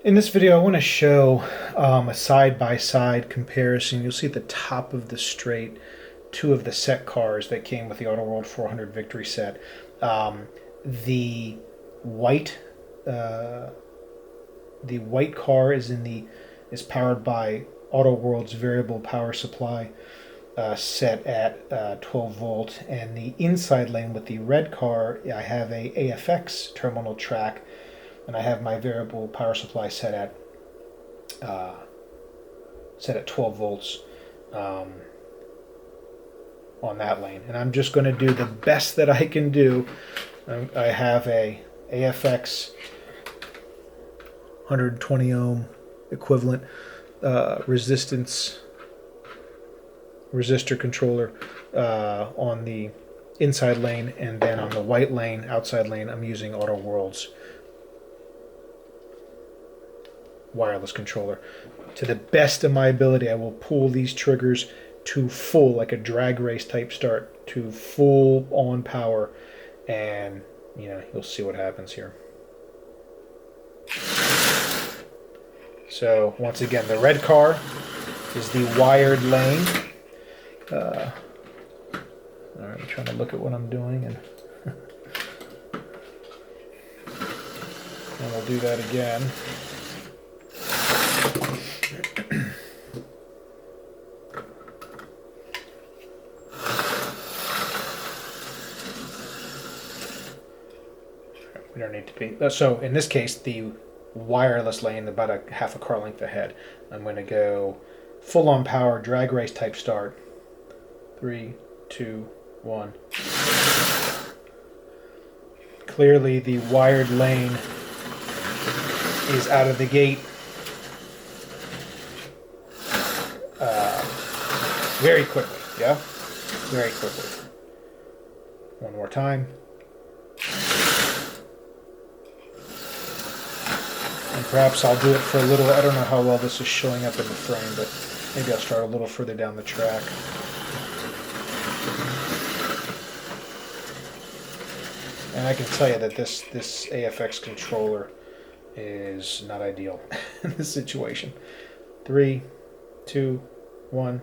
In this video, I want to show a side-by-side comparison. You'll see at the top of the straight two of the set cars that came with the AutoWorld 400 Victory set. The white car is powered by AutoWorld's variable power supply set at 12 volt, and the inside lane with the red car, I have a AFX terminal track, and I have my variable power supply set at 12 volts on that lane. And I'm just going to do the best that I can do. I have a AFX 120 ohm equivalent resistor controller on the inside lane, and then on the white lane, outside lane, I'm using AutoWorld's wireless controller. To the best of my ability, I will pull these triggers to full, like a drag race type start, to full on power, and you'll see what happens here. So once again, the red car is the wired lane. All right, I'm trying to look at what I'm doing, and we'll do that again. We don't need to be. So in this case, the wireless lane, about a half a car length ahead. I'm going to go full on power, drag race type start. 3, 2, 1. Clearly the wired lane is out of the gate very quickly. Yeah? Very quickly. One more time. And perhaps I'll do it for a little. I don't know how well this is showing up in the frame, but maybe I'll start a little further down the track. And I can tell you that this AFX controller is not ideal in this situation. 3, 2, 1.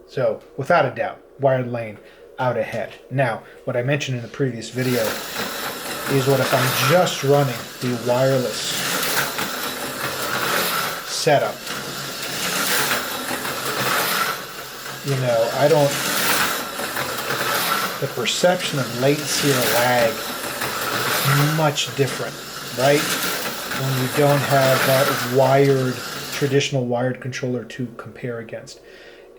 So, without a doubt, wired lane out ahead. Now, what I mentioned in the previous video is what if I'm just running the wireless setup. The perception of latency or lag is much different, right? When you don't have that traditional wired controller to compare against.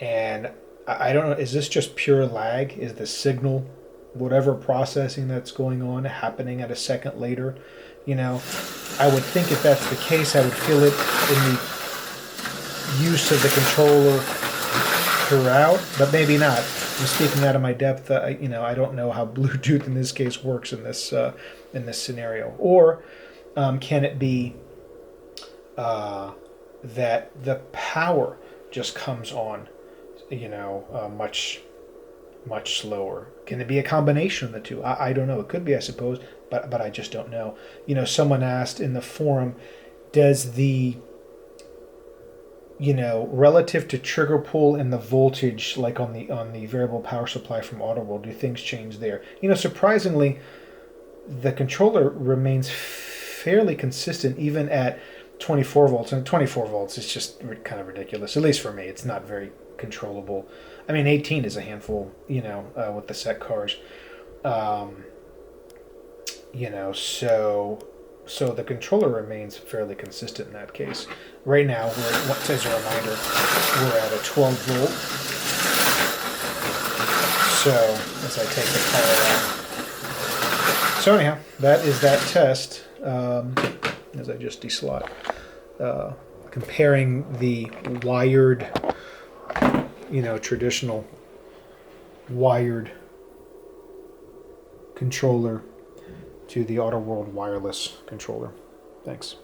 And I don't know, is this just pure lag? Is the signal, whatever processing that's going on, happening at a second later? I would think if that's the case, I would feel it in the use of the controller throughout, but maybe not. I'm speaking out of my depth. I don't know how Bluetooth in this case works in this scenario. Or can it be that the power just comes on, much slower? Can it be a combination of the two? I don't know. It could be, I suppose, but I just don't know. Someone asked in the forum, does the relative to trigger pull and the voltage, like on the variable power supply from AutoWorld, do things change there? Surprisingly, the controller remains fairly consistent even at 24 volts. And 24 volts is just kind of ridiculous, at least for me. It's not very controllable. I mean, 18 is a handful, with the set cars. So the controller remains fairly consistent in that case. Right now, as a reminder, we're at a 12 volt. So as I take the car out. So anyhow, that is that test. As I just deslot, comparing the wired, traditional wired controller to the AutoWorld wireless controller. Thanks.